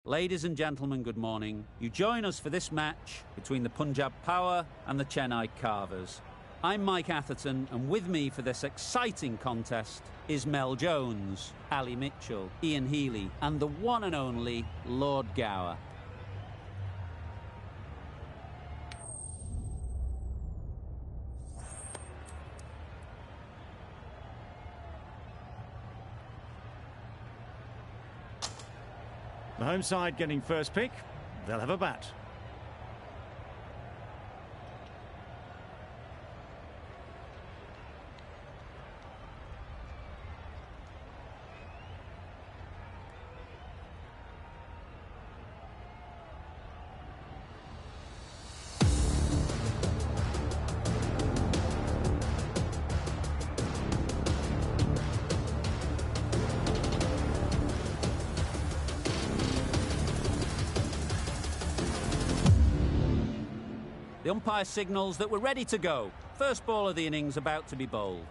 Ladies and gentlemen, good morning. You join us for this match between the Punjab Power and the Chennai Carvers. I'm Mike Atherton, and with me for this exciting contest is Mel Jones, Ali Mitchell, Ian Healy, and the one and only Lord Gower. The home side getting first pick. They'll have a bat. The umpire signals that we're ready to go. First ball of the innings about to be bowled.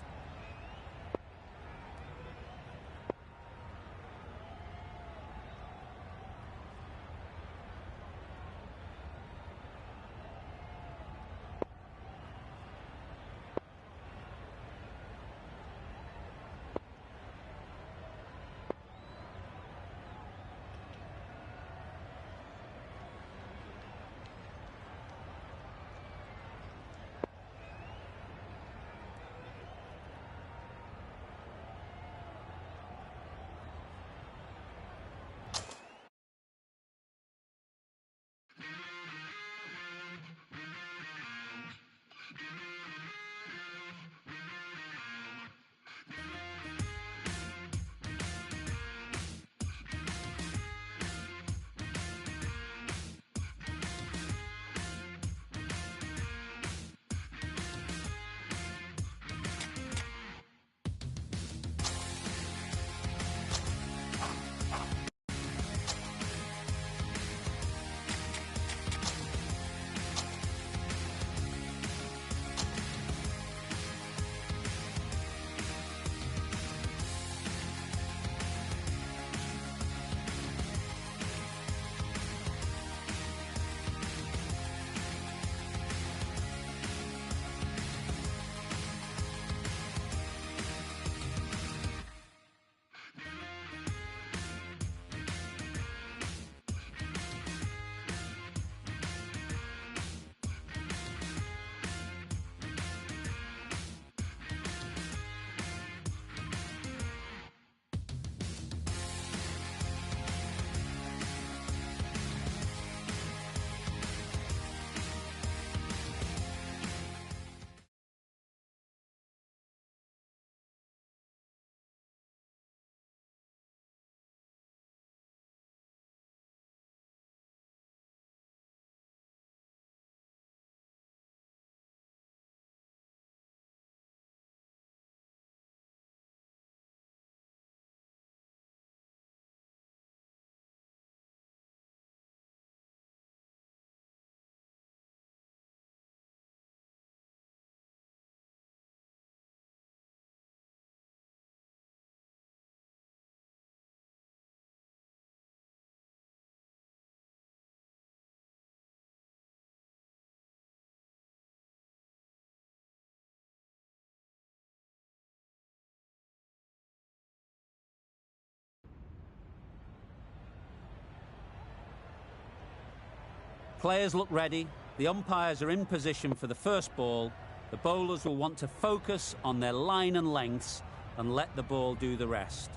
Players look ready. The umpires are in position for the first ball. The bowlers will want to focus on their line and lengths and let the ball do the rest.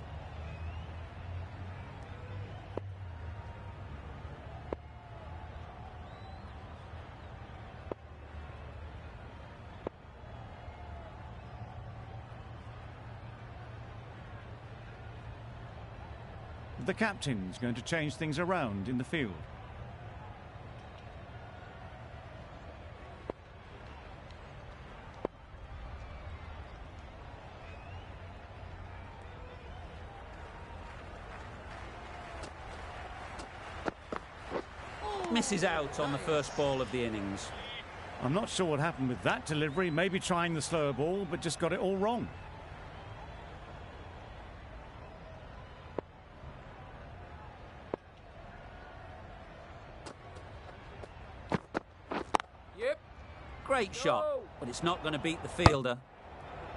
The captain's going to change things around in the field. Misses out on the first ball of the innings. I'm not sure what happened with that delivery. Maybe trying the slower ball, but just got it all wrong. Great shot, but it's not going to beat the fielder.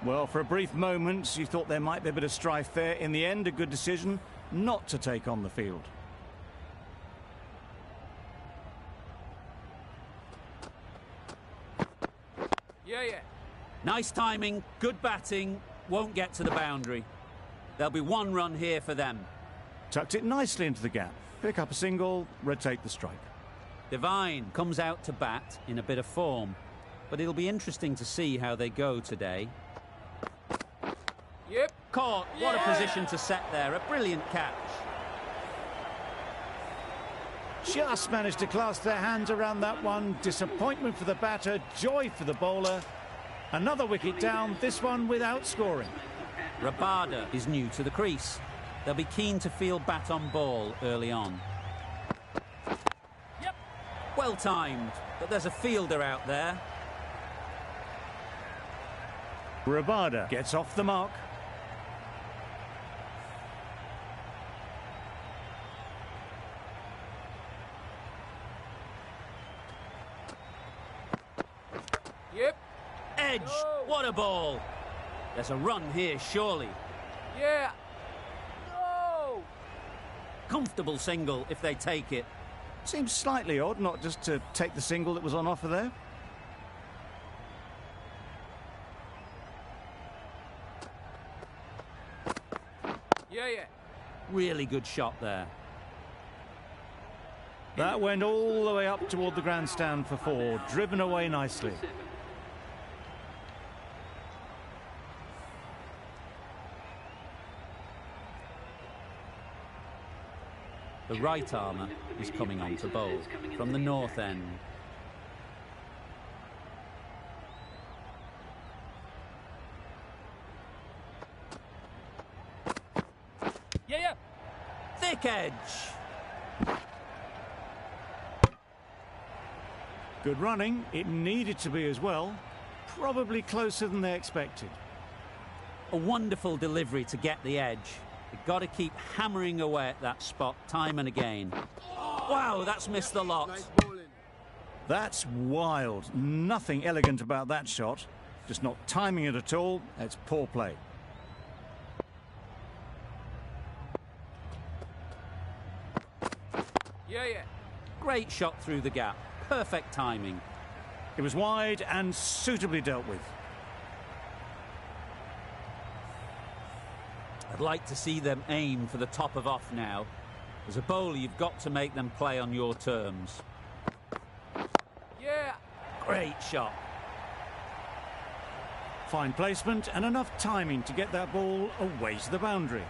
Well, for a brief moment, you thought there might be a bit of strife there. In the end, a good decision not to take on the field. Yeah. Nice timing, good batting, won't get to the boundary. There'll be one run here for them. Tucked it nicely into the gap. Pick up a single, rotate the strike. Devine comes out to bat in a bit of form, but it'll be interesting to see how they go today. Yep. Caught. What a position to set there. A brilliant catch. Just managed to clasp their hands around that one. Disappointment for the batter, joy for the bowler. Another wicket down, this one without scoring. Rabada is new to the crease. They'll be keen to field bat on ball early on. Yep. Well timed, but there's a fielder out there. Rabada gets off the mark. Yep. Edge. No. What a ball. There's a run here, surely. Yeah. No. Comfortable single if they take it. Seems slightly odd not just to take the single that was on offer there. Yeah. Really good shot there. That went all the way up toward the grandstand for four, driven away nicely. The right armour is coming on to bowl from the north end. Yeah. Thick edge. Good running. It needed to be as well. Probably closer than they expected. A wonderful delivery to get the edge. You've got to keep hammering away at that spot time and again. Wow, that's missed the lot. That's wild. Nothing elegant about that shot. Just not timing it at all. That's poor play. Yeah. Great shot through the gap. Perfect timing. It was wide and suitably dealt with. I'd like to see them aim for the top of off now. As a bowler, you've got to make them play on your terms. Yeah. Great shot. Fine placement and enough timing to get that ball away to the boundary.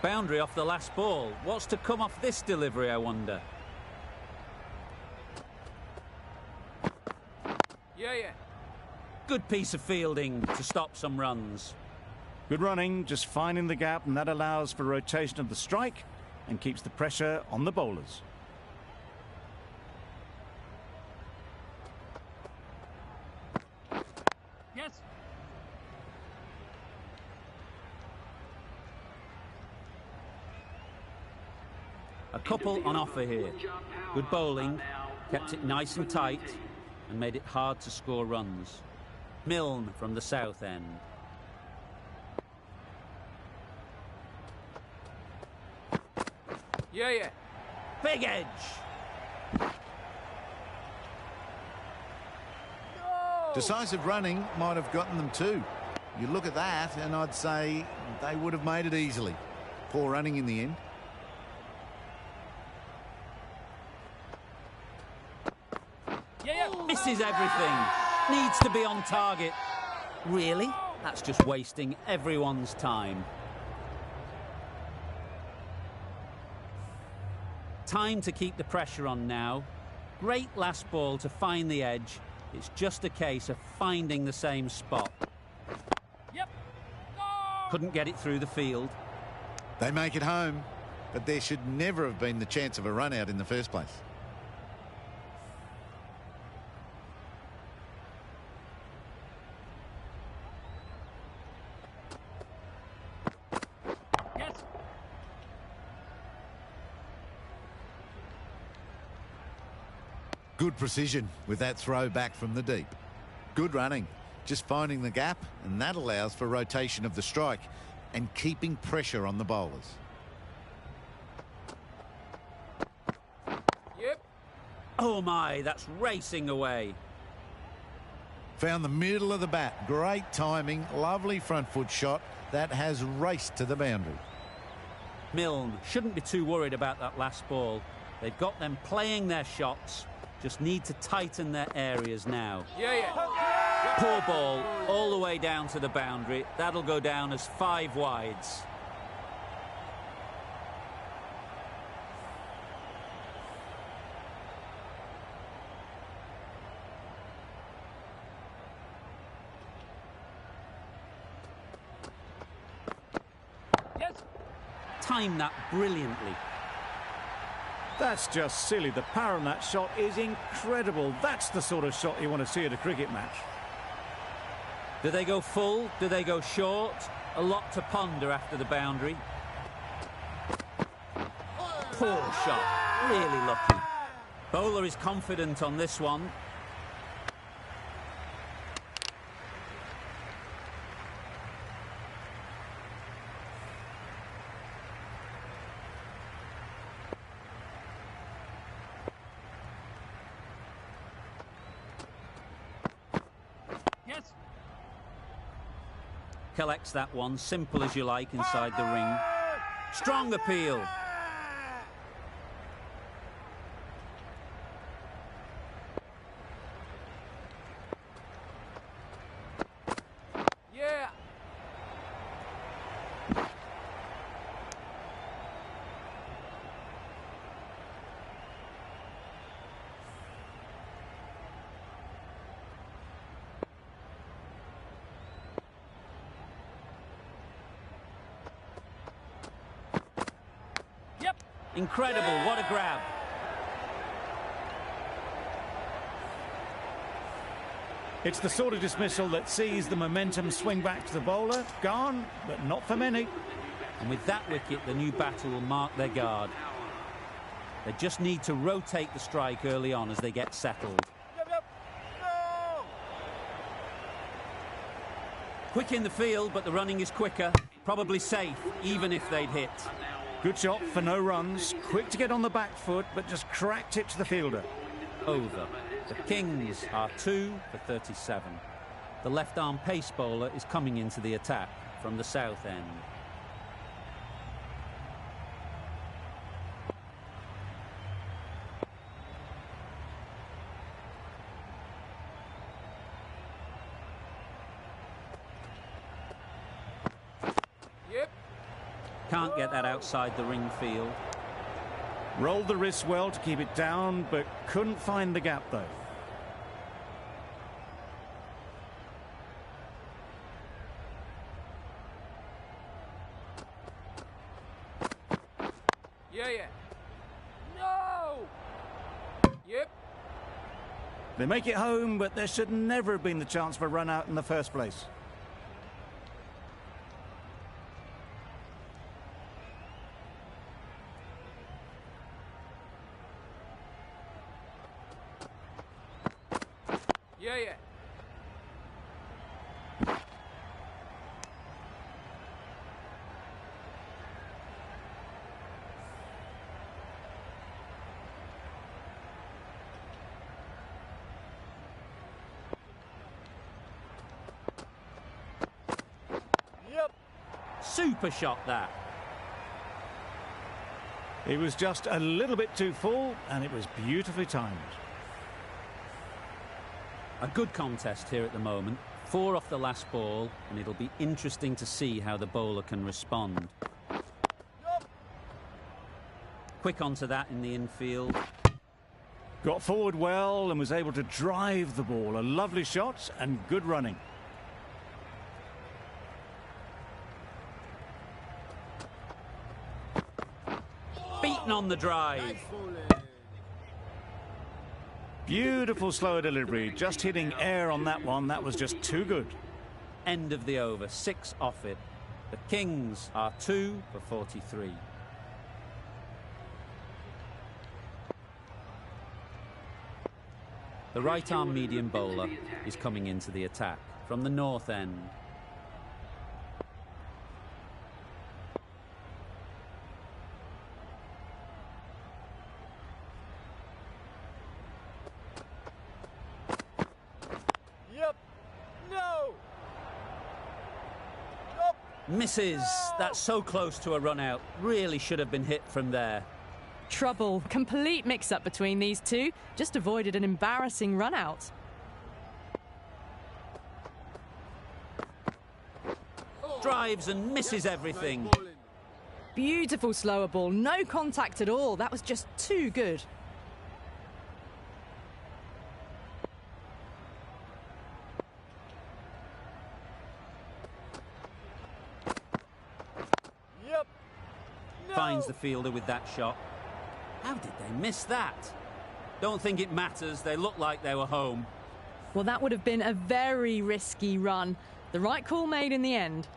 Boundary off the last ball. What's to come off this delivery, I wonder? Yeah. Good piece of fielding to stop some runs. Good running, just finding the gap, and that allows for rotation of the strike and keeps the pressure on the bowlers. Yes. A couple on offer here. Good bowling, kept it nice and tight, and made it hard to score runs. Milne from the south end. Yeah. Big edge. No. Decisive running might have gotten them too. You look at that and I'd say they would have made it easily. Poor running in the end. Yeah. Misses everything. Needs to be on target. Really? That's just wasting everyone's time. Time to keep the pressure on now. Great last ball to find the edge. It's just a case of finding the same spot. Yep. No. Couldn't get it through the field. They make it home, but there should never have been the chance of a run out in the first place. Yes. Good precision with that throw back from the deep. Good running, just finding the gap, and that allows for rotation of the strike and keeping pressure on the bowlers. Yep. Oh my, that's racing away. Found the middle of the bat. Great timing, lovely front foot shot that has raced to the boundary. Milne shouldn't be too worried about that last ball. They've got them playing their shots, just need to tighten their areas now. Yeah, yeah. Poor ball, all the way down to the boundary. That'll go down as 5 wides. Yes. Timed that brilliantly. That's just silly. The power on that shot is incredible. That's the sort of shot you want to see at a cricket match. Do they go full? Do they go short? A lot to ponder after the boundary. Poor shot. Really lucky. Bowler is confident on this one. Yes. Collects that one, simple as you like, inside the ring. Strong appeal. Yeah. Yep. Incredible, what a grab. It's the sort of dismissal that sees the momentum swing back to the bowler. Gone, but not for many. And with that wicket, the new batter will mark their guard. They just need to rotate the strike early on as they get settled. Yep, yep. No. Quick in the field, but the running is quicker. Probably safe, even if they'd hit. Good shot for no runs. Quick to get on the back foot, but just cracked it to the fielder. Over. The Kings are 2 for 37. The left-arm pace bowler is coming into the attack from the south end. Yep. Can't get that outside the ring field. Rolled the wrists well to keep it down, but couldn't find the gap, though. Yeah, yeah. No. Yep. They make it home, but there should never have been the chance for a run out in the first place. Yeah, yeah. Yep. Super shot that. It was just a little bit too full, and it was beautifully timed. A good contest here at the moment. 4 off the last ball, and it'll be interesting to see how the bowler can respond. Yep. Quick onto that in the infield. Got forward well and was able to drive the ball. A lovely shot and good running. Beaten on the drive. Beautiful slow delivery. Just hitting air on that one. That was just too good. End of the over. 6 off it. The Kings are 2 for 43. The right-arm medium bowler is coming into the attack from the north end. Yep. No. Yup. Misses. That's so close to a run out. Really should have been hit from there. Trouble. Complete mix-up between these two. Just avoided an embarrassing run-out. Drives and misses everything. Beautiful slower ball. No contact at all. That was just too good. Yep. No. Finds the fielder with that shot. How did they miss that? Don't think it matters. They looked like they were home. Well, that would have been a very risky run. The right call made in the end.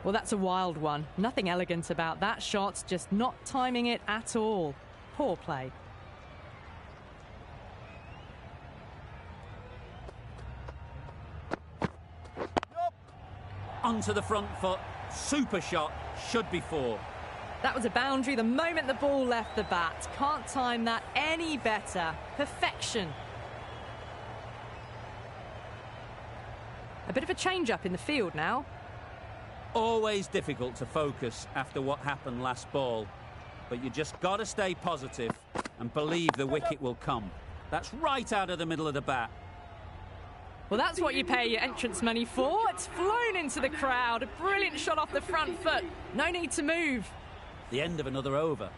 Well, that's a wild one. Nothing elegant about that shot, just not timing it at all. Poor play. Onto the front foot. Super shot. Should be four. That was a boundary the moment the ball left the bat. Can't time that any better. Perfection. A bit of a change-up in the field now. Always difficult to focus after what happened last ball. But you just got to stay positive and believe the wicket will come. That's right out of the middle of the bat. Well, that's what you pay your entrance money for. It's flown into the crowd. A brilliant shot off the front foot. No need to move. The end of another over.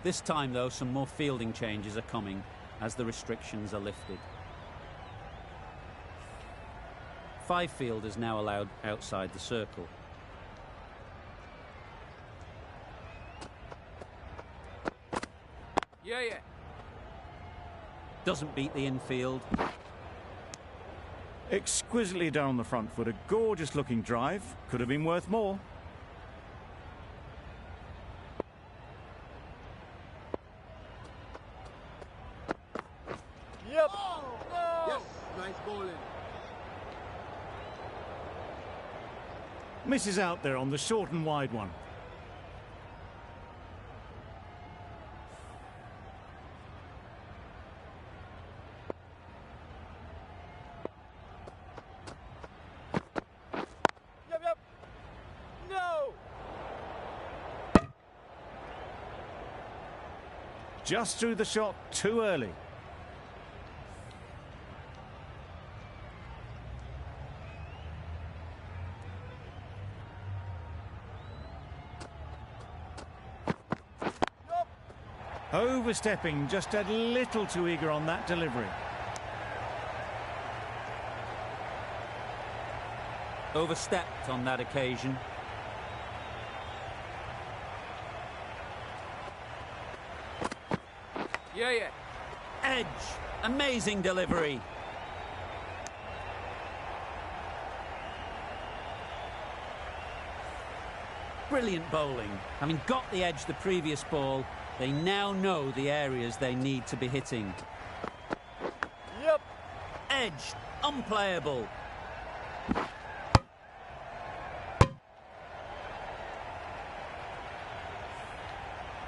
This time, though, some more fielding changes are coming as the restrictions are lifted. 5 fielders now allowed outside the circle. Yeah. Doesn't beat the infield. Exquisitely done on the front foot. A gorgeous looking drive. Could have been worth more. Yep. No. Yes. Nice bowling. Misses out there on the short and wide one. Yep. No. Just threw the shot too early. Overstepping, just a little too eager on that delivery. Overstepped on that occasion. Yeah. Edge. Amazing delivery. Brilliant bowling. Having got the edge the previous ball, they now know the areas they need to be hitting. Yep. Edged. Unplayable.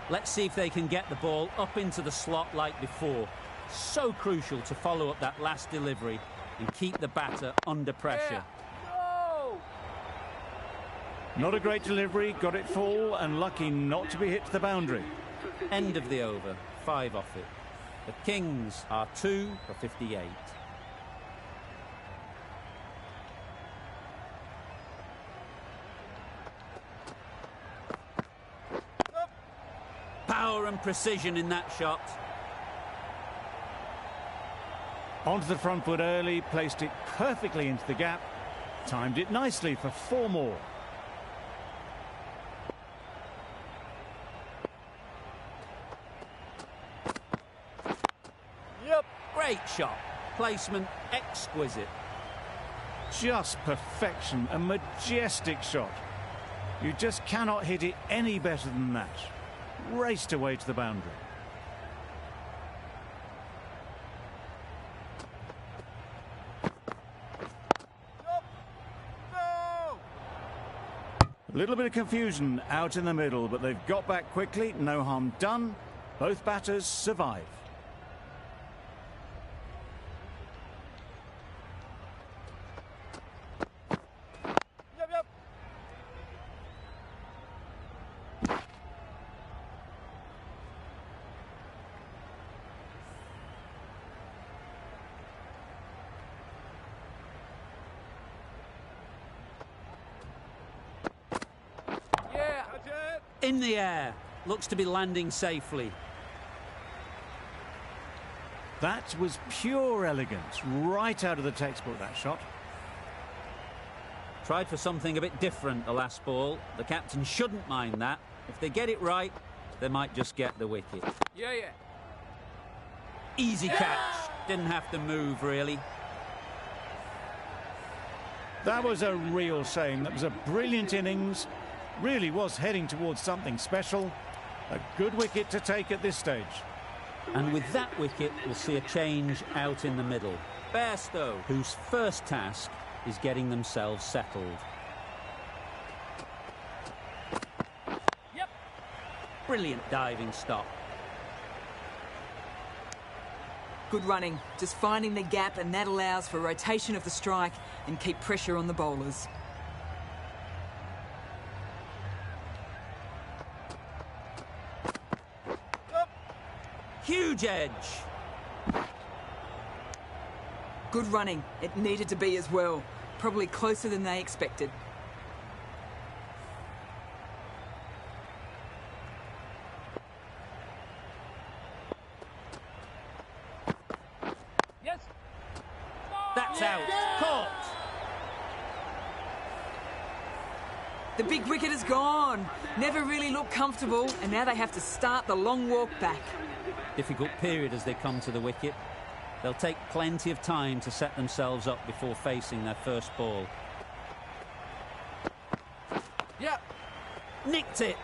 Let's see if they can get the ball up into the slot like before. So crucial to follow up that last delivery and keep the batter under pressure. No. Not a great delivery, got it full and lucky not to be hit to the boundary. End of the over, 5 off it. The Kings are 2 for 58. Power and precision in that shot. Onto the front foot early, placed it perfectly into the gap. Timed it nicely for 4 more. Yep. Great shot. Placement exquisite. Just perfection, a majestic shot. You just cannot hit it any better than that. Raced away to the boundary. No! A little bit of confusion out in the middle, but they've got back quickly. No harm done. Both batters survive. Yep, yep. Yeah. That's it. In the air. Looks to be landing safely. That was pure elegance, right out of the textbook, that shot. Tried for something a bit different the last ball. The captain shouldn't mind that. If they get it right, they might just get the wicket. Yeah, yeah. Easy catch. Didn't have to move, really. That was a real shame. That was a brilliant innings. Really was heading towards something special. A good wicket to take at this stage. And with that wicket, we'll see a change out in the middle. Bairstow, whose first task is getting themselves settled. Yep. Brilliant diving stop. Good running, just finding the gap, and that allows for rotation of the strike and keep pressure on the bowlers. Huge edge. Good running, it needed to be as well. Probably closer than they expected. Yes. That's out. Caught. The big wicket is gone. Never really looked comfortable, and now they have to start the long walk back. Difficult period as they come to the wicket. They'll take plenty of time to set themselves up before facing their first ball. Yeah. Nicked it.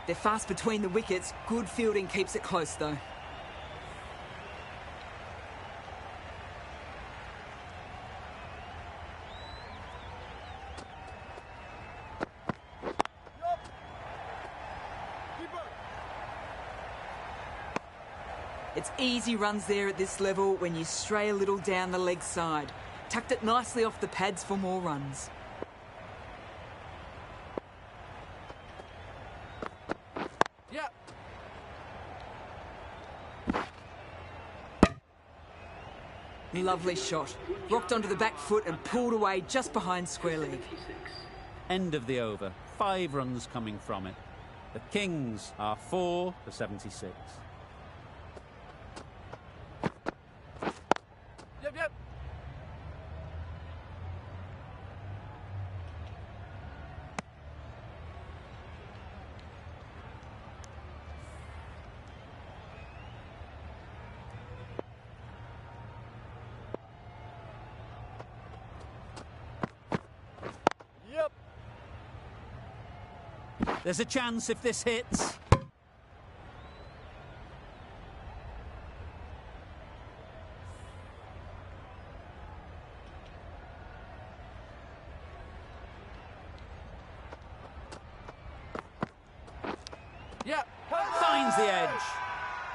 They're fast between the wickets. Good fielding keeps it close, though. It's easy runs there at this level when you stray a little down the leg side. Tucked it nicely off the pads for more runs. Yeah. Lovely shot. Rocked onto the back foot and pulled away just behind square leg. End of the over. 5 runs coming from it. The Kings are 4 for 76. Yep, yep. Yep. There's a chance if this hits. Yep. Finds the edge.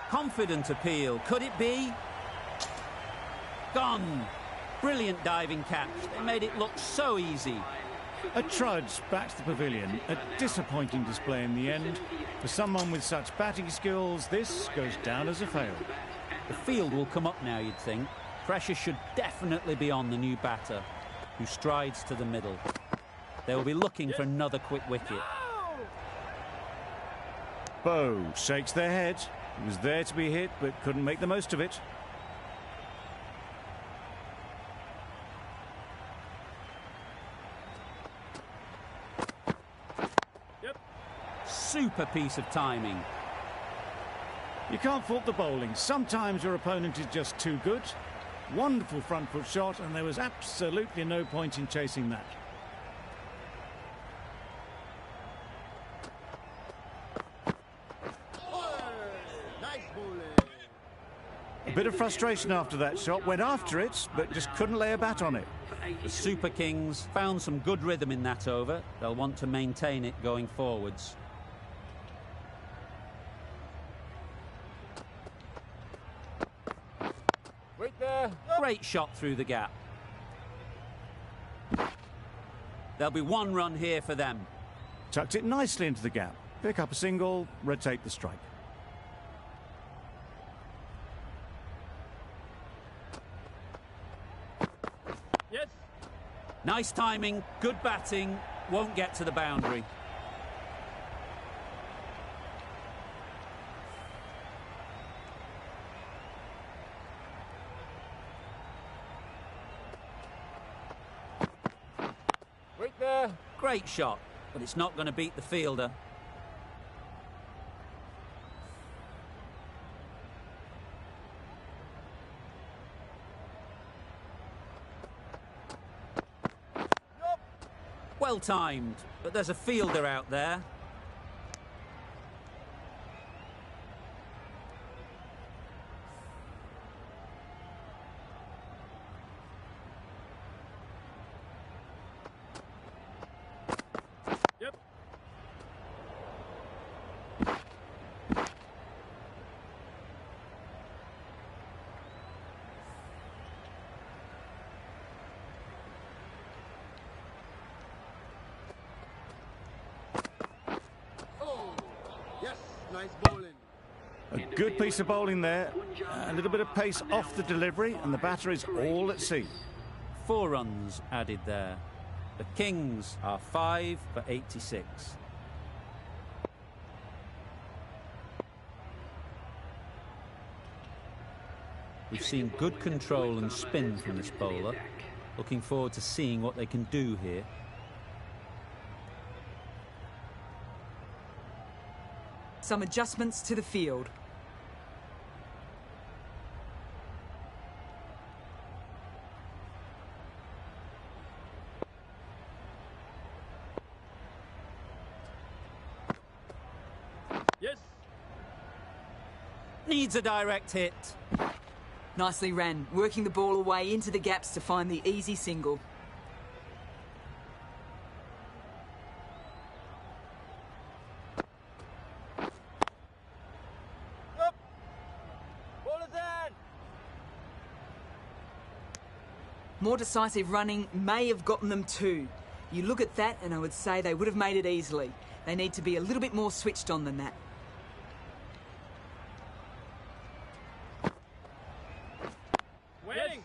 Confident appeal. Could it be? Gone. Brilliant diving catch. They made it look so easy. A trudge back to the pavilion. A disappointing display in the end. For someone with such batting skills, this goes down as a fail. The field will come up now, you'd think. Pressure should definitely be on the new batter, who strides to the middle. They will be looking for another quick wicket. Bow shakes their head. He was there to be hit, but couldn't make the most of it. Super piece of timing. You can't fault the bowling. Sometimes your opponent is just too good. Wonderful front foot shot, and there was absolutely no point in chasing that. A bit of frustration after that shot. Went after it, but just couldn't lay a bat on it. The Super Kings found some good rhythm in that over. They'll want to maintain it going forwards. Wait there. Great shot through the gap. There'll be one run here for them. Tucked it nicely into the gap. Pick up a single, rotate the strike. Yes. Nice timing, good batting, won't get to the boundary. Wait there. Great shot, but it's not going to beat the fielder. Well timed, but there's a fielder out there. Yep. Nice bowling. A good piece of bowling there. A little bit of pace off the delivery, and the batter is all at sea. 4 runs added there. The Kings are 5 for 86. We've seen good control and spin from this bowler. Looking forward to seeing what they can do here. Some adjustments to the field. Yes. Needs a direct hit. Nicely ran, working the ball away into the gaps to find the easy single. More decisive running may have gotten them 2. You look at that and I would say they would have made it easily. They need to be a little bit more switched on than that. Winning.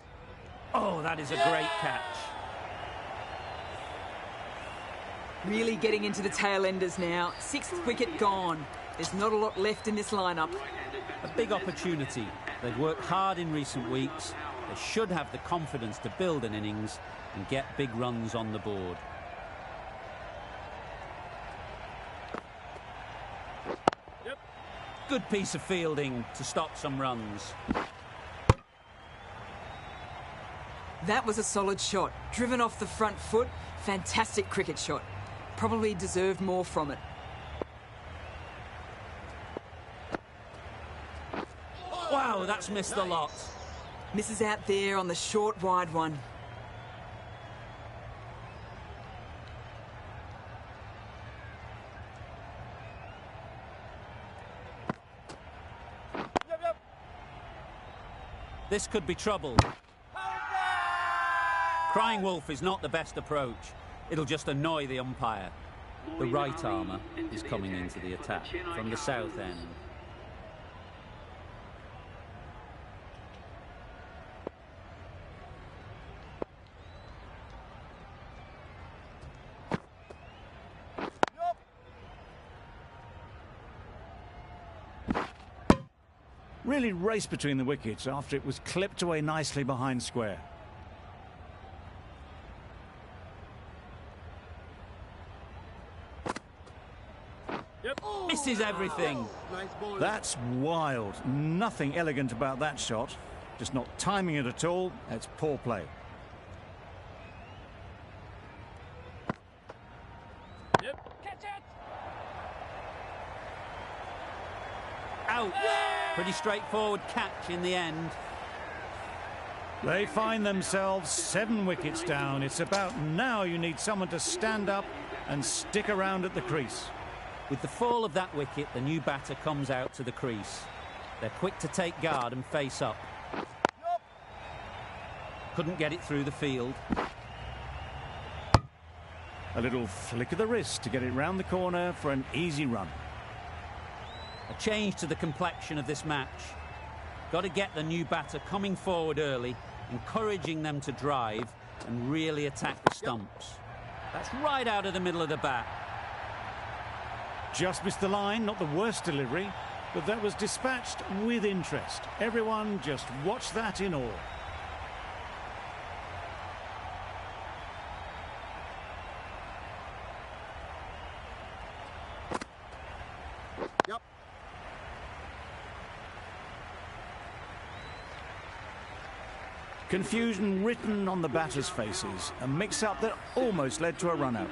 Oh, that is a great catch. Really getting into the tail enders now. 6th wicket gone. There's not a lot left in this lineup. A big opportunity. They've worked hard in recent weeks. They should have the confidence to build an innings and get big runs on the board. Yep. Good piece of fielding to stop some runs. That was a solid shot. Driven off the front foot. Fantastic cricket shot. Probably deserved more from it. Wow, that's missed a lot. Misses out there on the short, wide one. Yep. This could be trouble. Crying wolf is not the best approach. It'll just annoy the umpire. The right armour is coming into the attack from the south end. Really raced between the wickets after it was clipped away nicely behind square. Yep. Misses everything. Nice bowling. That's wild. Nothing elegant about that shot. Just not timing it at all. It's poor play. Yep. Catch it! Out! Pretty straightforward catch in the end. They find themselves 7 wickets down. It's about now you need someone to stand up and stick around at the crease. With the fall of that wicket, the new batter comes out to the crease. They're quick to take guard and face up. Couldn't get it through the field. A little flick of the wrist to get it round the corner for an easy run. A change to the complexion of this match. Got to get the new batter coming forward early, encouraging them to drive and really attack the stumps. That's right out of the middle of the bat. Just missed the line, not the worst delivery, but that was dispatched with interest. Everyone just watched that in awe. Yep. Confusion written on the batters' faces, a mix-up that almost led to a run-out.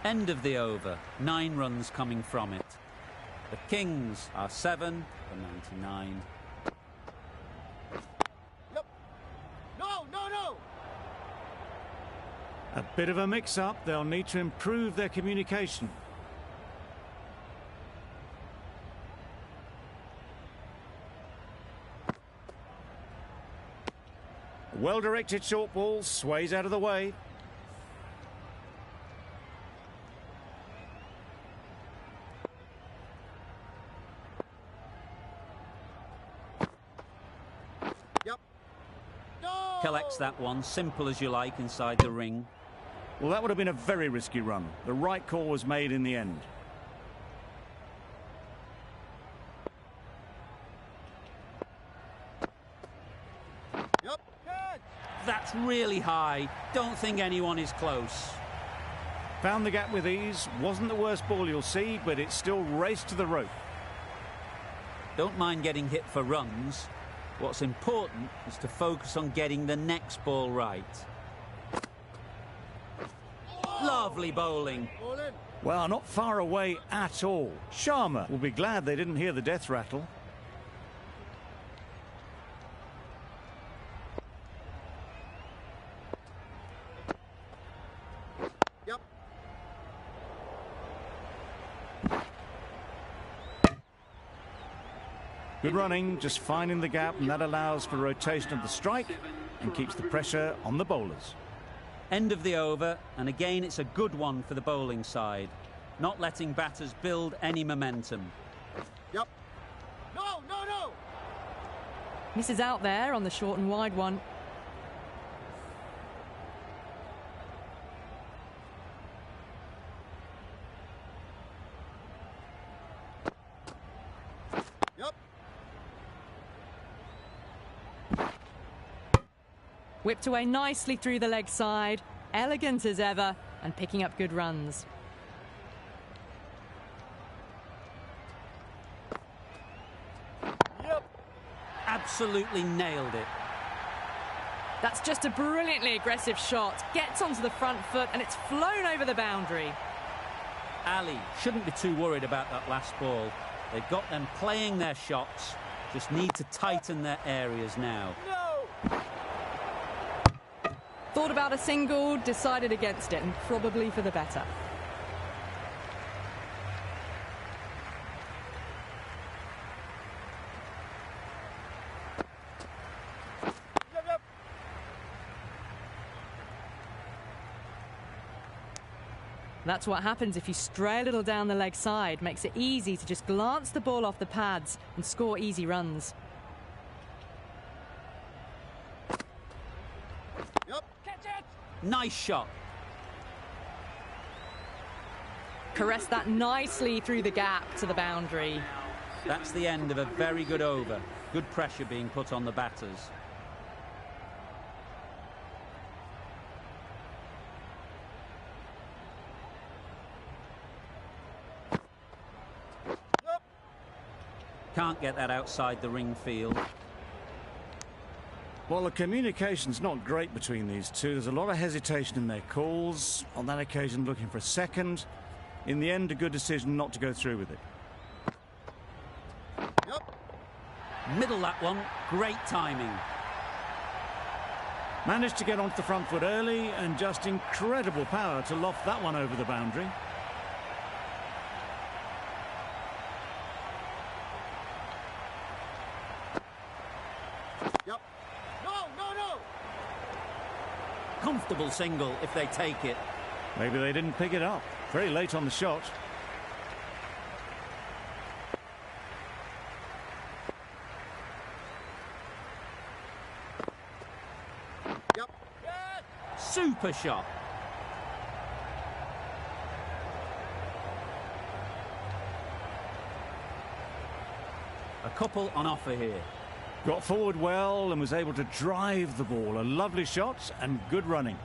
End of the over, 9 runs coming from it. The Kings are 7 for 99. Yep. No, no, no! A bit of a mix-up, they'll need to improve their communication. Well-directed short ball, sways out of the way. Yep. No! Collects that one, simple as you like, inside the ring. Well, that would have been a very risky run. The right call was made in the end. Yep. Catch! That's really high. Don't think anyone is close. Found the gap with ease. Wasn't the worst ball you'll see, but it still raced to the rope. Don't mind getting hit for runs. What's important is to focus on getting the next ball right. Lovely bowling. All in. Well, not far away at all. Sharma will be glad they didn't hear the death rattle. Yep. Good running, just finding the gap, and that allows for rotation of the strike and keeps the pressure on the bowlers. End of the over, and again it's a good one for the bowling side. Not letting batters build any momentum. Yep. No, no, no! Misses out there on the short and wide one. Yep. Whipped away nicely through the leg side, elegant as ever, and picking up good runs. Yep. Absolutely nailed it. That's just a brilliantly aggressive shot. Gets onto the front foot and it's flown over the boundary. Ali shouldn't be too worried about that last ball. They've got them playing their shots, just need to tighten their areas now. No! Thought about a single, decided against it, and probably for the better. Yep, yep. That's what happens if you stray a little down the leg side. Makes it easy to just glance the ball off the pads and score easy runs. Yep. Catch it! Nice shot. Caress that nicely through the gap to the boundary. That's the end of a very good over. Good pressure being put on the batters. Yep. Can't get that outside the ring field. Well, the communication's not great between these two. There's a lot of hesitation in their calls. On that occasion, looking for a second. In the end, a good decision not to go through with it. Yep. Middle that one. Great timing. Managed to get onto the front foot early and just incredible power to loft that one over the boundary. Yep. No, no, no. Comfortable single if they take it. Maybe they didn't pick it up. Very late on the shot. Yep. Super shot. A couple on offer here. Got forward well and was able to drive the ball. A lovely shot and good running.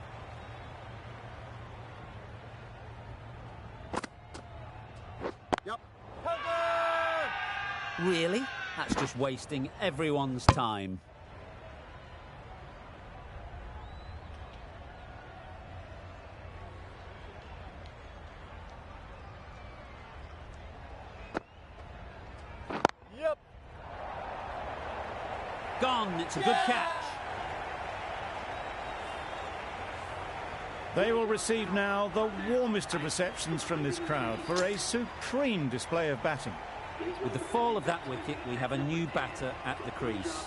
Yep. Really? That's just wasting everyone's time. Yep. Gone. It's a good catch. They will receive now the warmest of receptions from this crowd for a supreme display of batting. With the fall of that wicket, we have a new batter at the crease.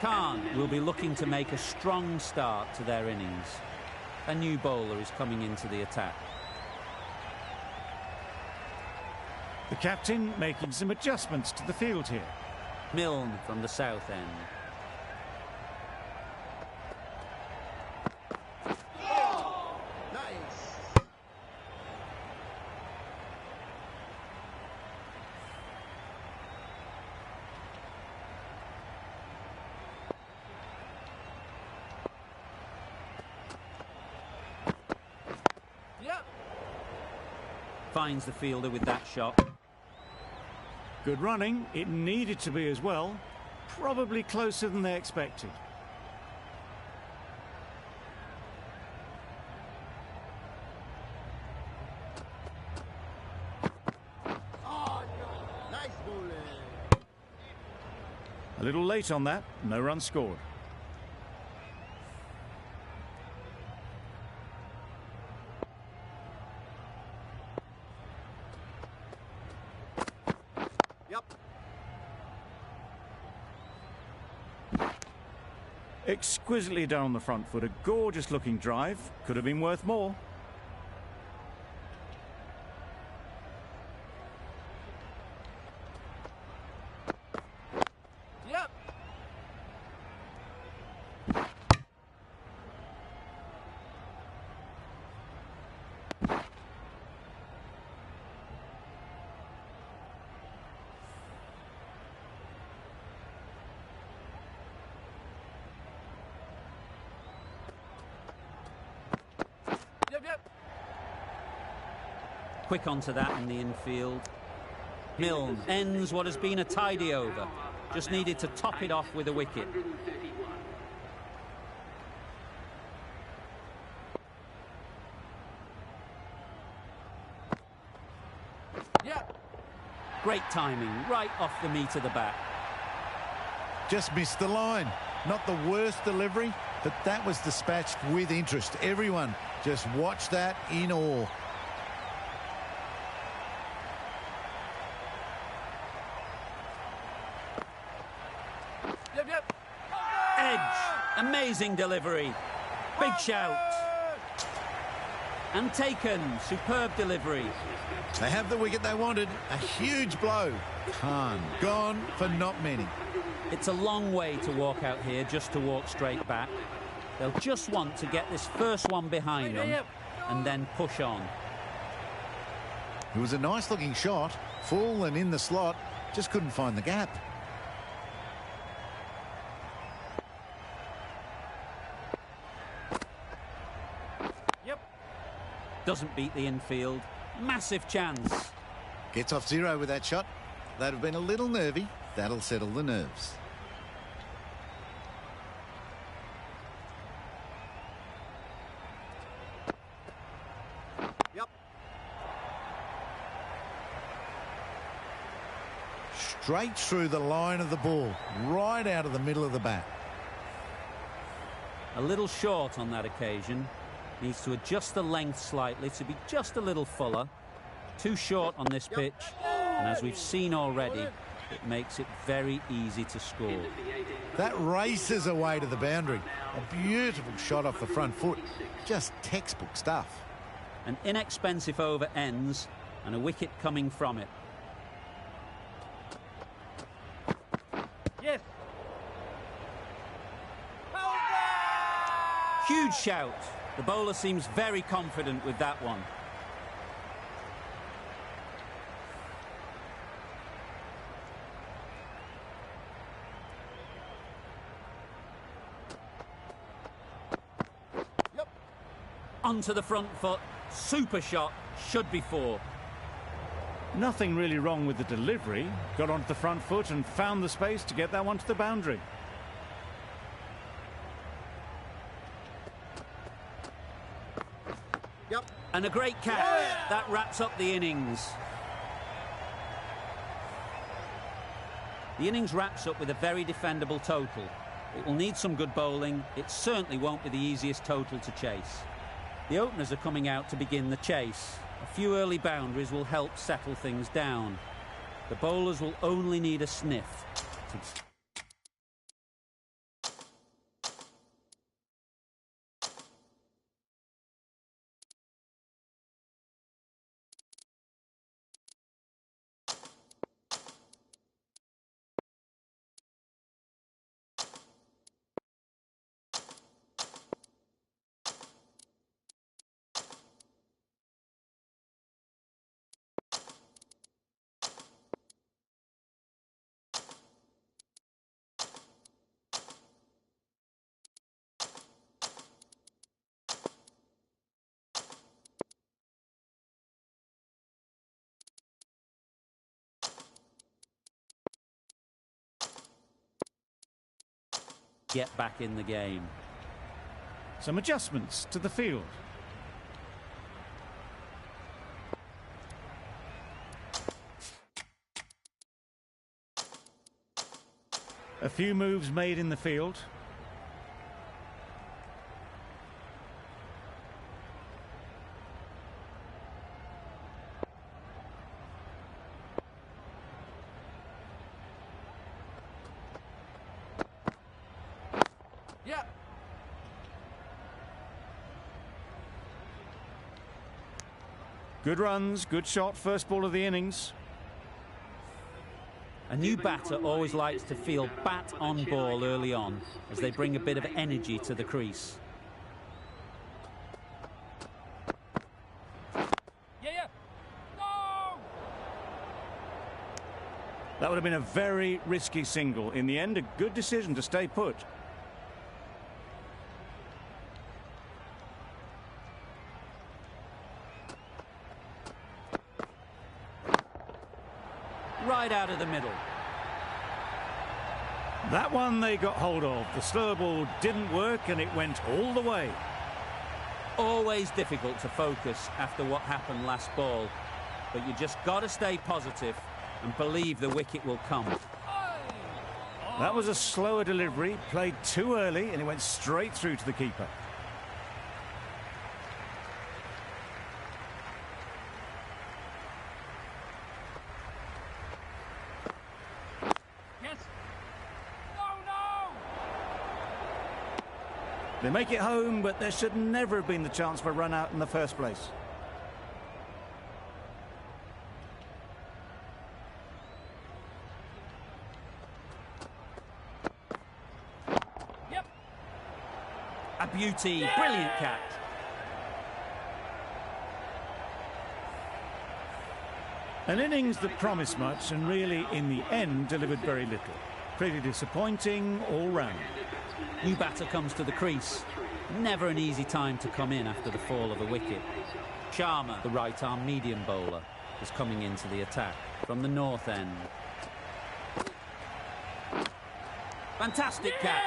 Khan will be looking to make a strong start to their innings. A new bowler is coming into the attack. The captain making some adjustments to the field here. Milne from the south end. Nice. Yep. Finds the fielder with that shot. Good running. It needed to be as well. Probably closer than they expected. Oh, no. Nice bowling. A little late on that. No run scored. Yep. Exquisitely done on the front foot. A gorgeous looking drive. Could have been worth more. Yep. Yep, yep. Quick onto that in the infield. Milne ends what has been a tidy over. Just needed to top it off with a wicket. Yep. Great timing, right off the meat of the bat. Just missed the line. Not the worst delivery, but that was dispatched with interest. Everyone just watched that in awe. Yep, yep. Edge, amazing delivery. Big shout. And taken, superb delivery. They have the wicket they wanted. A huge blow. Khan gone for not many. It's a long way to walk out here just to walk straight back. They'll just want to get this first one behind them and then push on. It was a nice looking shot, full and in the slot, just couldn't find the gap. Yep. Doesn't beat the infield. Massive chance. Gets off zero with that shot. That'd have been a little nervy. That'll settle the nerves. straight through the line of the ball, right out of the middle of the bat. A little short on that occasion. Needs to adjust the length slightly to be just a little fuller. Too short on this pitch, and as we've seen already, it makes it very easy to score. That races away to the boundary. A beautiful shot off the front foot. Just textbook stuff. An inexpensive over ends, and a wicket coming from it. Yes. Huge shout. The bowler seems very confident with that one. Yep. Onto the front foot. Super shot. Should be 4. Nothing really wrong with the delivery. Got onto the front foot and found the space to get that one to the boundary. Yep. And a great catch. That wraps up the innings. The innings wraps up with a very defendable total. It will need some good bowling. It certainly won't be the easiest total to chase. The openers are coming out to begin the chase. A few early boundaries will help settle things down. The bowlers will only need a sniff to... get back in the game. Some adjustments to the field. A few moves made in the field. Yeah. Good runs, good shot, first ball of the innings. A new batter always likes to feel bat on ball early on, as they bring a bit of energy to the crease. Yeah. No! That would have been a very risky single. In the end, a good decision to stay put. Right out of the middle. That one they got hold of. The slow ball didn't work and it went all the way. Always difficult to focus after what happened last ball, but you just got to stay positive and believe the wicket will come. That was a slower delivery, played too early, and it went straight through to the keeper. Yes. No! They make it home, but there should never have been the chance for a run out in the first place. Yep. A beauty, brilliant catch. An innings that promised much and really, in the end, delivered very little. Pretty disappointing all round. New batter comes to the crease. Never an easy time to come in after the fall of a wicket. Sharma, the right-arm medium bowler, is coming into the attack from the north end. Fantastic catch.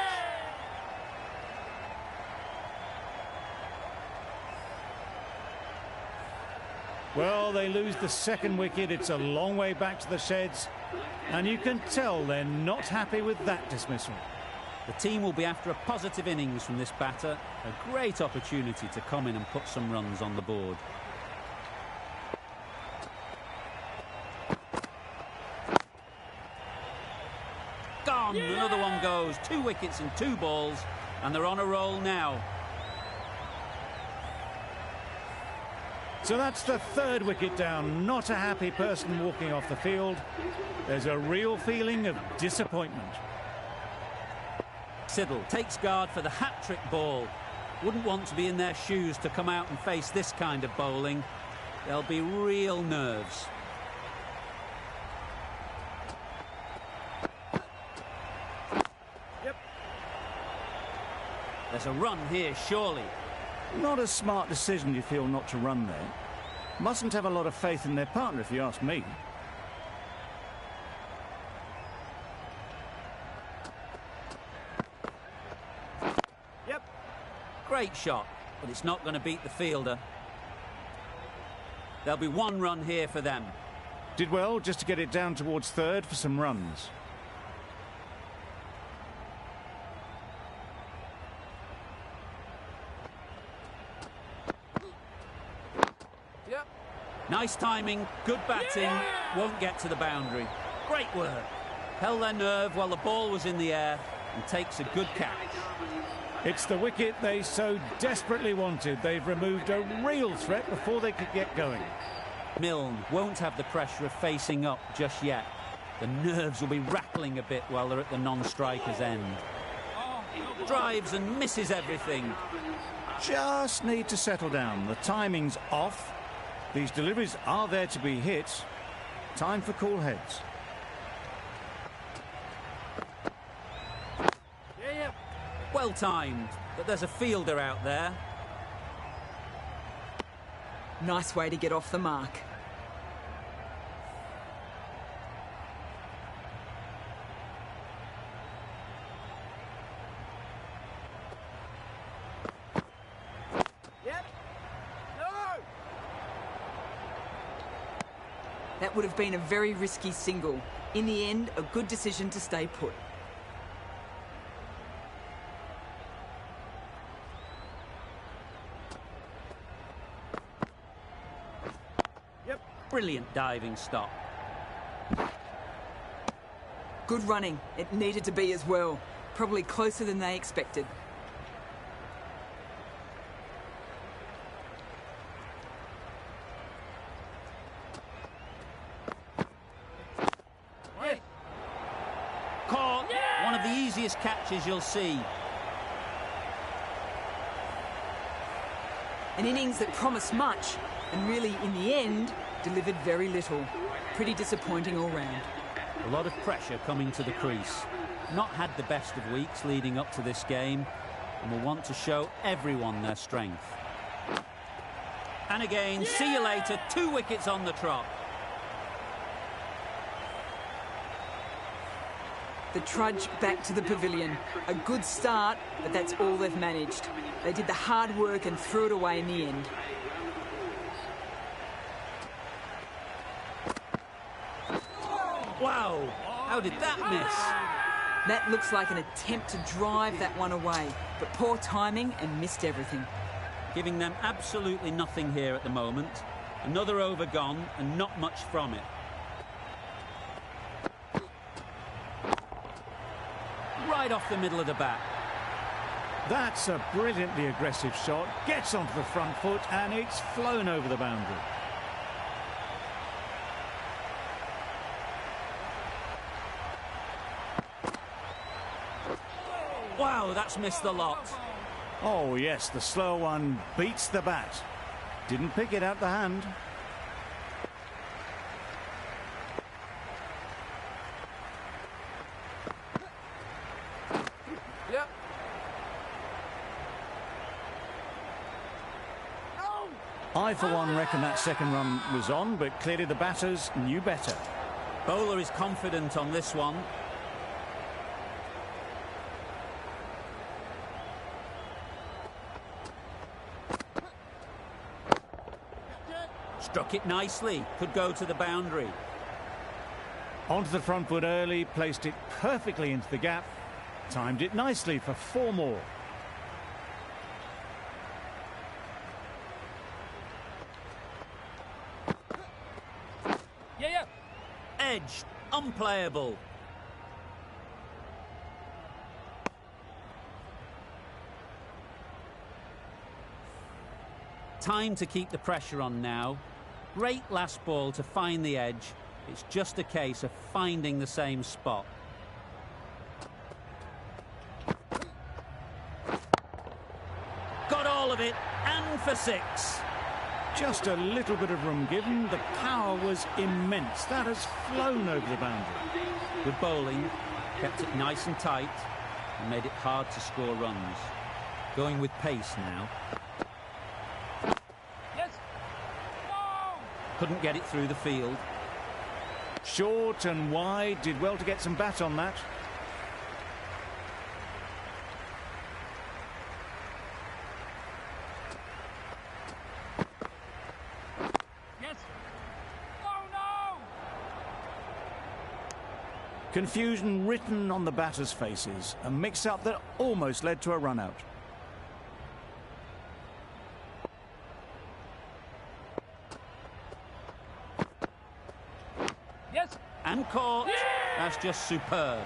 Well, they lose the second wicket. It's a long way back to the sheds. And you can tell they're not happy with that dismissal. The team will be after a positive innings from this batter. A great opportunity to come in and put some runs on the board. Gone! Yeah! Another one goes. 2 wickets and 2 balls. And they're on a roll now. So that's the 3rd wicket down. Not a happy person walking off the field. There's a real feeling of disappointment. Siddle takes guard for the hat-trick ball. Wouldn't want to be in their shoes to come out and face this kind of bowling. There'll be real nerves. Yep. There's a run here, surely. Not a smart decision, you feel, not to run there. Mustn't have a lot of faith in their partner, if you ask me. Yep. Great shot, but it's not going to beat the fielder. There'll be 1 run here for them. Did well just to get it down towards 3rd for some runs. Yep. Nice timing, good batting, won't get to the boundary. Great work. Held their nerve while the ball was in the air and takes a good catch. It's the wicket they so desperately wanted. They've removed a real threat before they could get going. Milne won't have the pressure of facing up just yet. The nerves will be rattling a bit while they're at the non-striker's end. Drives and misses everything. Just need to settle down. The timing's off. These deliveries are there to be hit. Time for cool heads. Well timed, but there's a fielder out there. Nice way to get off the mark. Yep. No! That would have been a very risky single. In the end, a good decision to stay put. Brilliant diving stop. Good running. It needed to be as well. Probably closer than they expected. Caught. Yeah! One of the easiest catches you'll see. An innings that promised much, and really, in the end, delivered very little. Pretty disappointing all round. A lot of pressure coming to the crease. Not had the best of weeks leading up to this game, and will want to show everyone their strength. And again, see you later, 2 wickets on the trot. The trudge back to the pavilion. A good start, but that's all they've managed. They did the hard work and threw it away in the end. Wow, how did that miss? That looks like an attempt to drive that one away, but poor timing and missed everything. Giving them absolutely nothing here at the moment. Another over gone and not much from it. Right off the middle of the bat. That's a brilliantly aggressive shot. Gets onto the front foot and it's flown over the boundary. Wow, that's missed the lot. Oh yes, the slow one beats the bat. Didn't pick it out the hand. Yep. I, for one, reckon that second run was on, but clearly the batters knew better. Bowler is confident on this one. Struck it nicely. Could go to the boundary. Onto the front foot early, placed it perfectly into the gap, timed it nicely for 4 more. Yeah. Edged, unplayable. Time to keep the pressure on now. Great last ball to find the edge. It's just a case of finding the same spot. Got all of it, and for 6. Just a little bit of room given. The power was immense. That has flown over the boundary. Good bowling, kept it nice and tight, and made it hard to score runs. Going with pace now. Yes. No. Couldn't get it through the field. Short and wide, did well to get some bat on that. Yes. Oh no. Confusion written on the batters' faces. A mix-up that almost led to a run-out. Yes. And caught. That's just superb.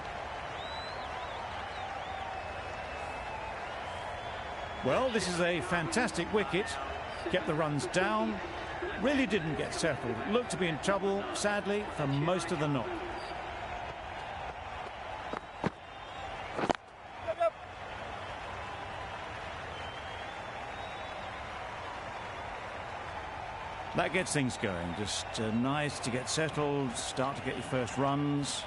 Well, this is a fantastic wicket. Kept the runs down. Really didn't get settled. Looked to be in trouble, sadly, for most of the knock. Yep. That gets things going. Just nice to get settled, start to get your first runs.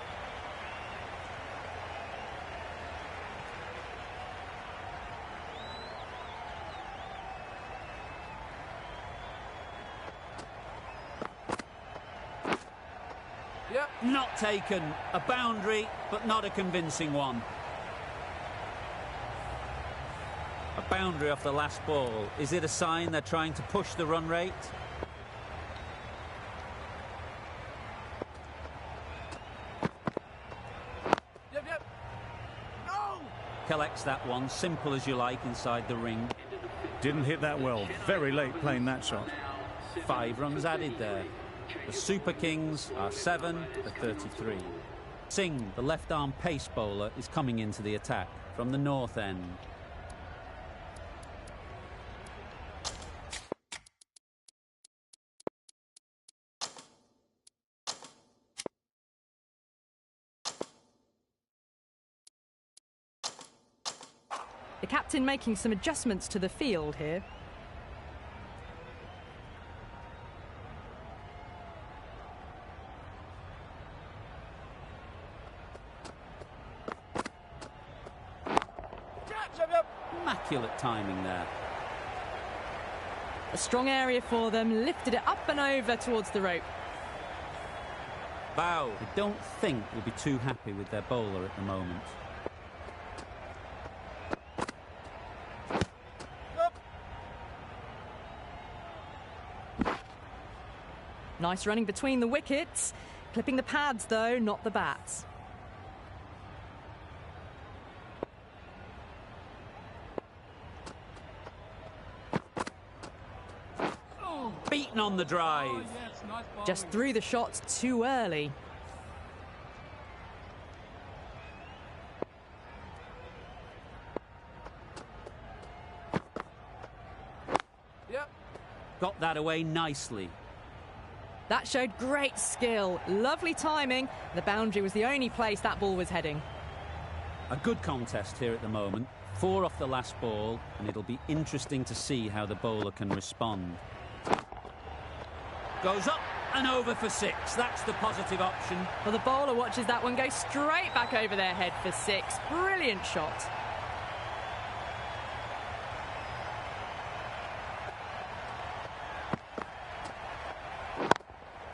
Yep. Not taken. A boundary, but not a convincing one. A boundary off the last ball. Is it a sign they're trying to push the run rate? Yep. No. Collects that one, simple as you like, inside the ring. Didn't hit that well. Very late playing that shot. 5 runs added there. The Super Kings are 7 for 33. Singh, the left-arm pace bowler, is coming into the attack from the north end. The captain making some adjustments to the field here. Yep. Immaculate timing there. A strong area for them, lifted it up and over towards the rope. Bow. I don't think will be too happy with their bowler at the moment. Nice running between the wickets. Clipping the pads, though, not the bats. Beaten on the drive. Oh, yes. Nice ball. Just threw the shots too early. Yep. Got that away nicely. That showed great skill. Lovely timing. The boundary was the only place that ball was heading. A good contest here at the moment. 4 off the last ball, and it'll be interesting to see how the bowler can respond. Goes up and over for 6. That's the positive option. Well, the bowler watches that one go straight back over their head for 6. Brilliant shot.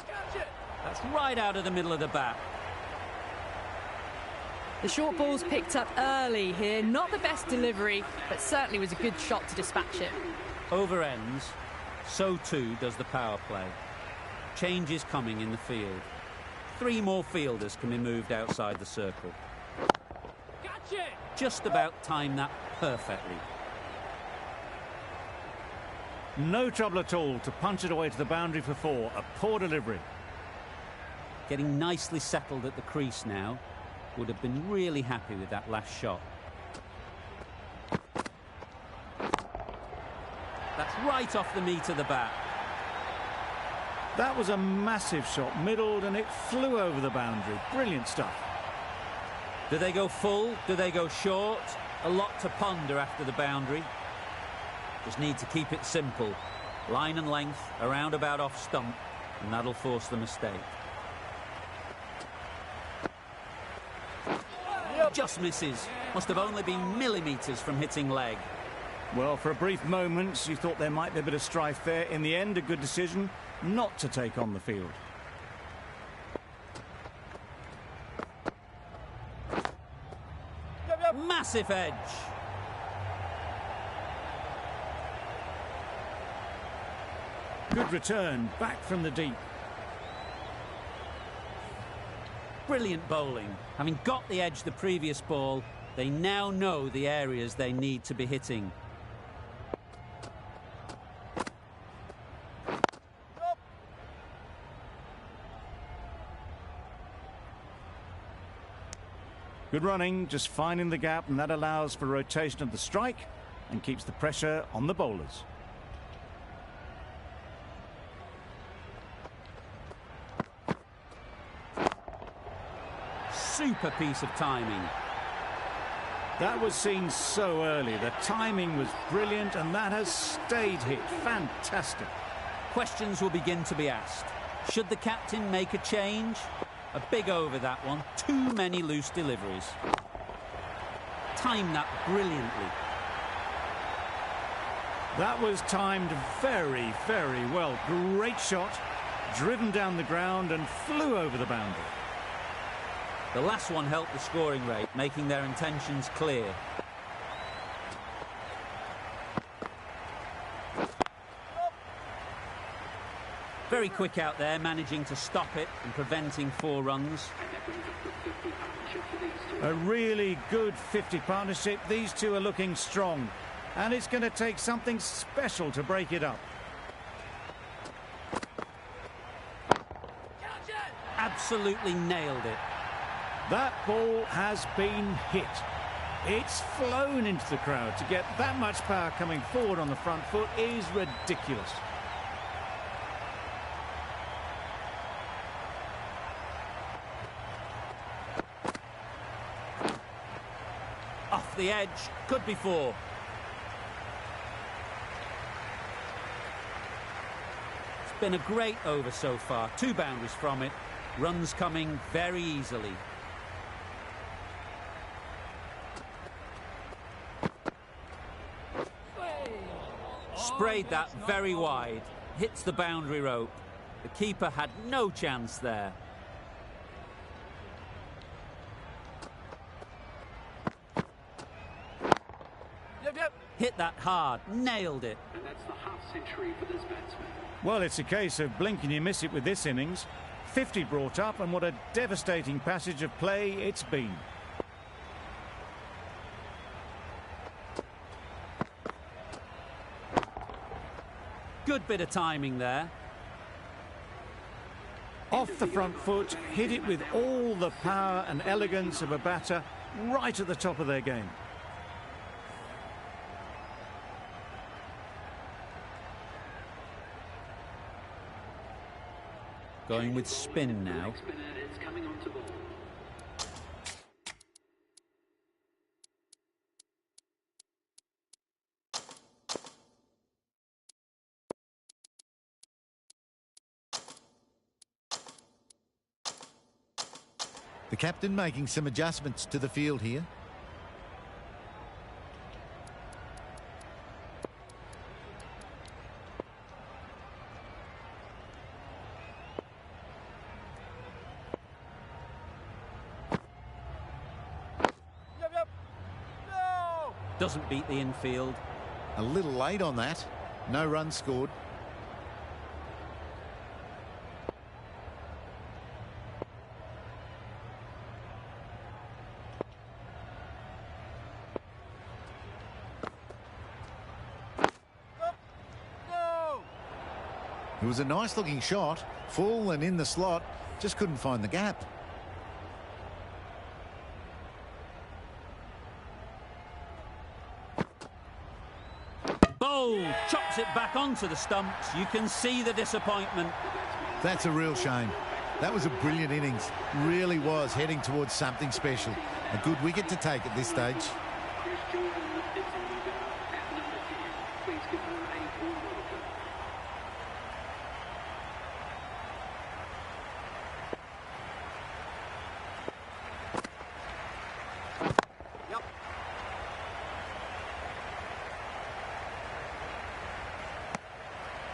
Catch it. That's right out of the middle of the bat. The short ball's picked up early here. Not the best delivery, but certainly was a good shot to dispatch it. Over ends, so too does the power play. Changes coming in the field. 3 more fielders can be moved outside the circle. Gotcha! Just about timed that perfectly. No trouble at all to punch it away to the boundary for 4. A poor delivery. Getting nicely settled at the crease now. Would have been really happy with that last shot. That's right off the meat of the bat. That was a massive shot, middled, and it flew over the boundary. Brilliant stuff. Do they go full? Do they go short? A lot to ponder after the boundary. Just need to keep it simple. Line and length, around about off stump, and that'll force the mistake. Just misses. Must have only been millimetres from hitting leg. Well, for a brief moment, you thought there might be a bit of strife there. In the end, a good decision not to take on the field. Massive edge. Good return, back from the deep. Brilliant bowling. Having got the edge the previous ball, they now know the areas they need to be hitting. Good running, just finding the gap, and that allows for rotation of the strike and keeps the pressure on the bowlers. Super piece of timing. That was seen so early. The timing was brilliant, and that has stayed hit. Fantastic. Questions will begin to be asked. Should the captain make a change? A big over, that one. Too many loose deliveries. Timed that brilliantly. That was timed very, very well. Great shot, driven down the ground and flew over the boundary. The last one helped the scoring rate, making their intentions clear. Very quick out there, managing to stop it and preventing 4 runs. A really good 50 partnership. These two are looking strong, and it's going to take something special to break it up. Absolutely nailed it. That ball has been hit. It's flown into the crowd. To get that much power coming forward on the front foot is ridiculous. Off the edge, could be 4. It's been a great over so far. 2 boundaries from it. Runs coming very easily. Sprayed that very wide. Hits the boundary rope. The keeper had no chance there. Hit that hard, nailed it. And that's the half century for this batsman. Well, it's a case of blink and you miss it with this innings. 50 brought up, and what a devastating passage of play it's been. Good bit of timing there. Off the front foot, hit it with all the power and elegance of a batter right at the top of their game. Going with spin now. The captain making some adjustments to the field here. Doesn't beat the infield. A little late on that. No runs scored. It was a nice-looking shot, full and in the slot, just couldn't find the gap. Oh, chops it back onto the stumps. You can see the disappointment. That's a real shame. That was a brilliant innings. Really was heading towards something special. A good wicket to take at this stage. Please give her a warm welcome.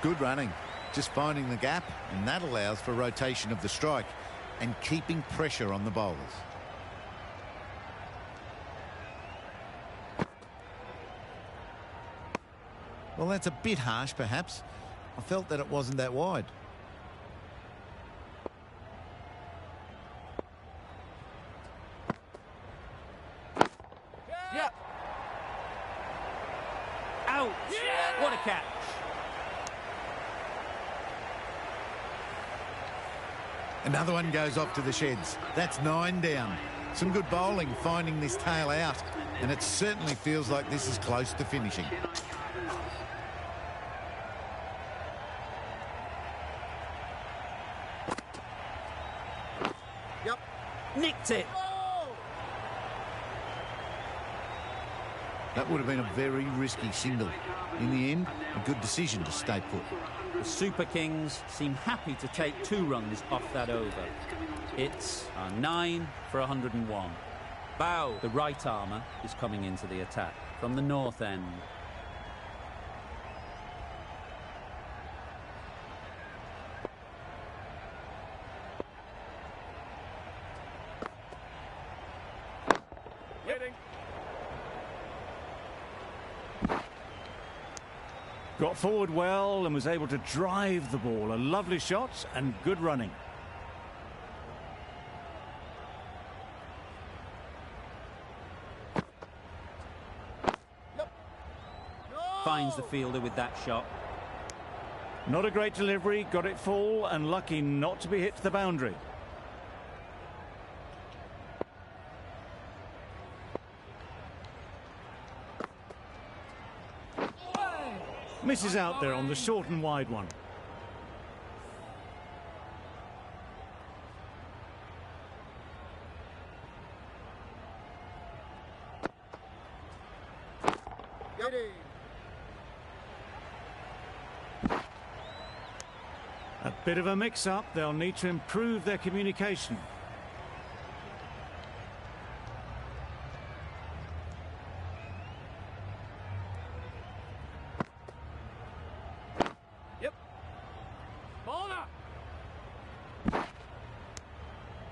Good running, just finding the gap, and that allows for rotation of the strike and keeping pressure on the bowlers. Well, that's a bit harsh, perhaps. I felt that it wasn't that wide. Yep. Ouch! What a catch! Another one goes off to the sheds. That's 9 down. Some good bowling finding this tail out, and it certainly feels like this is close to finishing. Yep. Nicked it. That would have been a very risky single. In the end, a good decision to stay put. The Super Kings seem happy to take 2 runs off that over. It's a 9 for 101. Bow, the right armour, is coming into the attack from the north end. Got forward well and was able to drive the ball. A lovely shot and good running. Finds the fielder with that shot. Not a great delivery, got it full and lucky not to be hit to the boundary. Misses out there on the short and wide one. A bit of a mix-up. They'll need to improve their communication.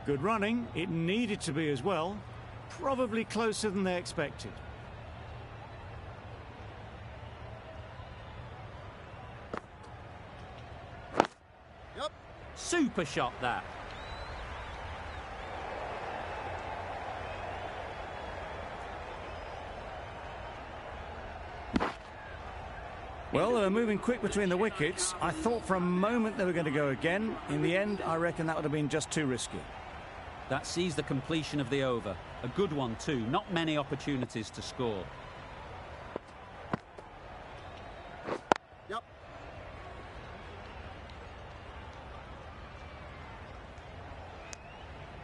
Good running. It needed to be as well. Probably closer than they expected. Super shot, that. Well, they were moving quick between the wickets. I thought for a moment they were going to go again. In the end, I reckon that would have been just too risky. That sees the completion of the over. A good one too. Not many opportunities to score. Yep.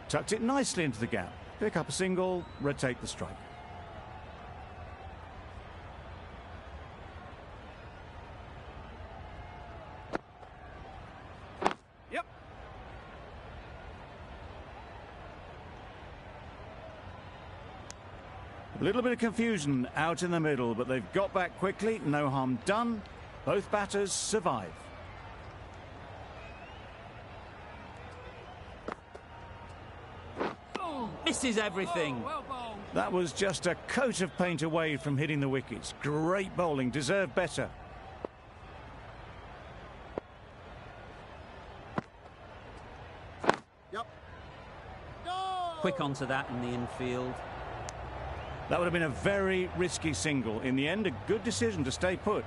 Tucked it nicely into the gap. Pick up a single, rotate the strike. A little bit of confusion out in the middle, but they've got back quickly. No harm done. Both batters survive. Misses everything. That was just a coat of paint away from hitting the wickets. Great bowling, deserved better. Quick onto that in the infield. That would have been a very risky single. In the end, a good decision to stay put.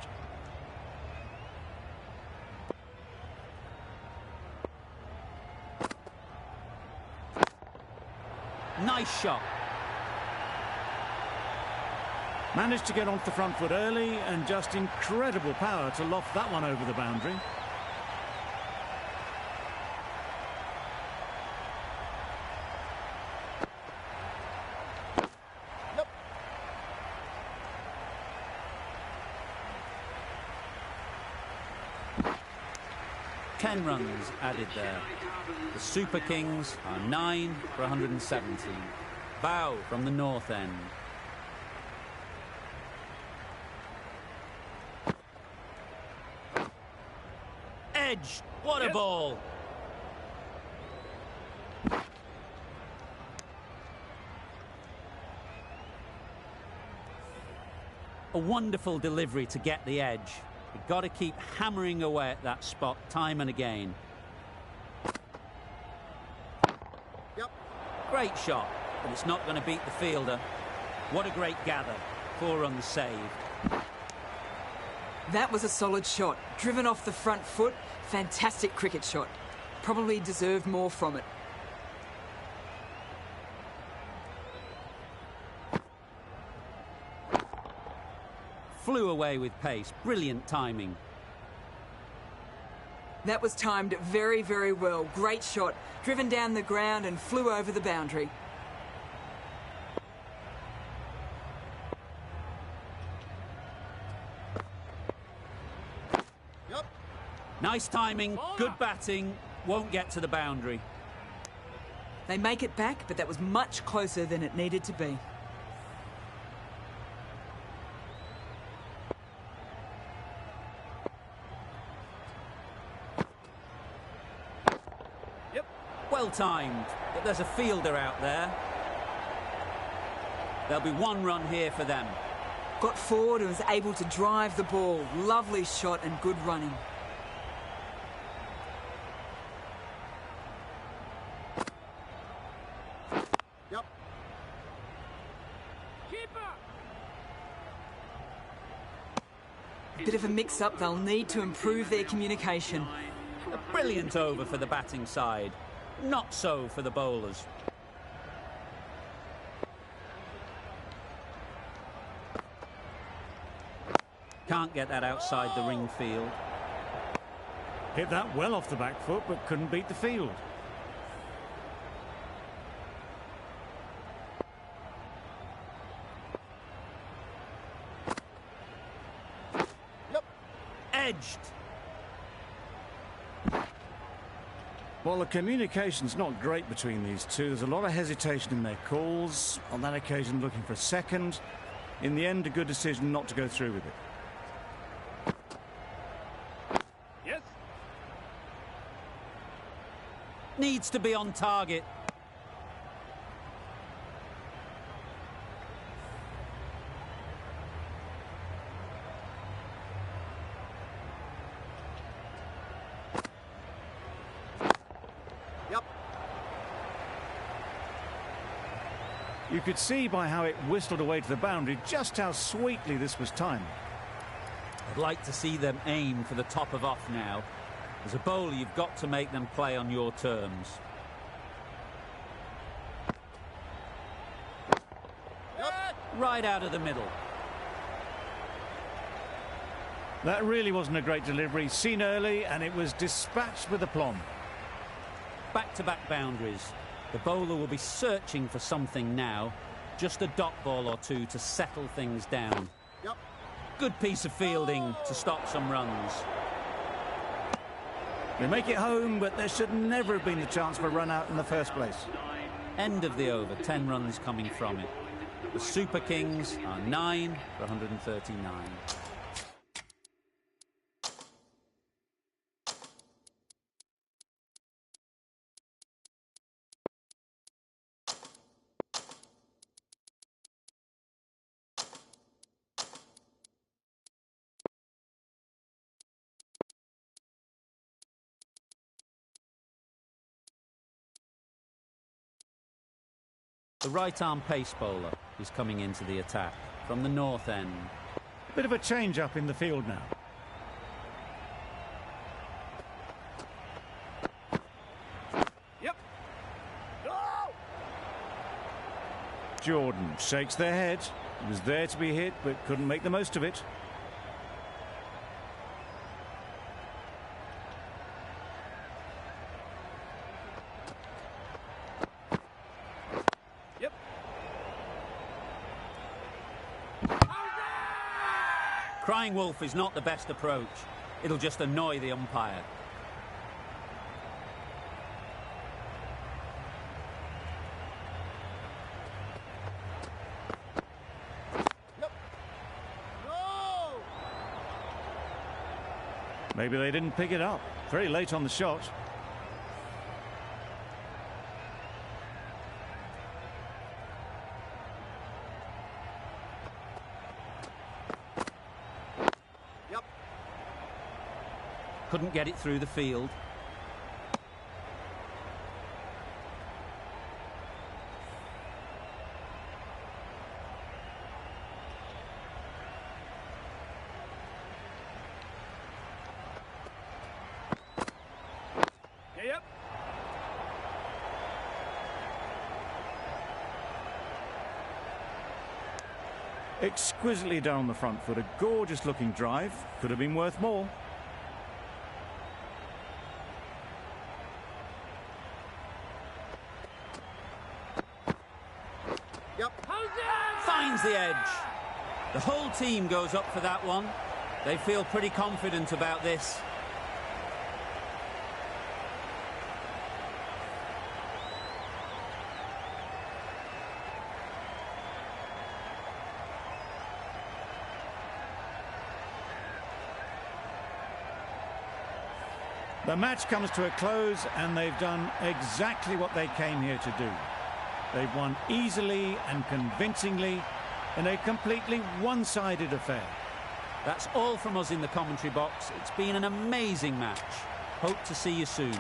Nice shot. Managed to get onto the front foot early and just incredible power to loft that one over the boundary. Ten runs added there. The Super Kings are 9 for 117. Bow from the north end. Edge, what a ball! A wonderful delivery to get the edge. You've got to keep hammering away at that spot time and again. Yep. Great shot, but it's not going to beat the fielder. What a great gather. 4 runs saved. That was a solid shot. Driven off the front foot. Fantastic cricket shot. Probably deserved more from it. Flew away with pace. Brilliant timing. That was timed very, very well. Great shot. Driven down the ground and flew over the boundary. Yep. Nice timing, good batting, won't get to the boundary. They make it back, but that was much closer than it needed to be. Well timed, but there's a fielder out there. There'll be 1 run here for them. Got forward and was able to drive the ball. Lovely shot and good running. Yep. Keeper! Bit of a mix-up. They'll need to improve their communication. A brilliant over for the batting side. Not so for the bowlers. Can't get that outside the ring field. Hit that well off the back foot, but couldn't beat the field. Yep. Edged. Well, the communication's not great between these two. There's a lot of hesitation in their calls. On that occasion, looking for a second. In the end, a good decision not to go through with it. Yes. Needs to be on target. Yep. You could see by how it whistled away to the boundary just how sweetly this was timed. I'd like to see them aim for the top of off now. As a bowler, you've got to make them play on your terms. Yep. Right out of the middle. That really wasn't a great delivery. Seen early, and it was dispatched with aplomb. Back-to-back boundaries. The bowler will be searching for something now. Just a dot ball or two to settle things down. Yep. Good piece of fielding to stop some runs. They make it home, but there should never have been the chance for a run out in the first place. End of the over, 10 runs coming from it. The Super Kings are 9 for 139. The right-arm pace bowler is coming into the attack from the north end. Bit of a change-up in the field now. Yep. Jordan shakes their head. He was there to be hit, but couldn't make the most of it. Yep. Crying wolf is not the best approach. It'll just annoy the umpire. Maybe they didn't pick it up. Very late on the shot. Yep. Couldn't get it through the field. Yep. Exquisitely down the front foot. A gorgeous looking drive. Could have been worth more. Yep. Finds the edge. The whole team goes up for that one. They feel pretty confident about this. The match comes to a close, and they've done exactly what they came here to do. They've won easily and convincingly in a completely one-sided affair. That's all from us in the commentary box. It's been an amazing match. Hope to see you soon.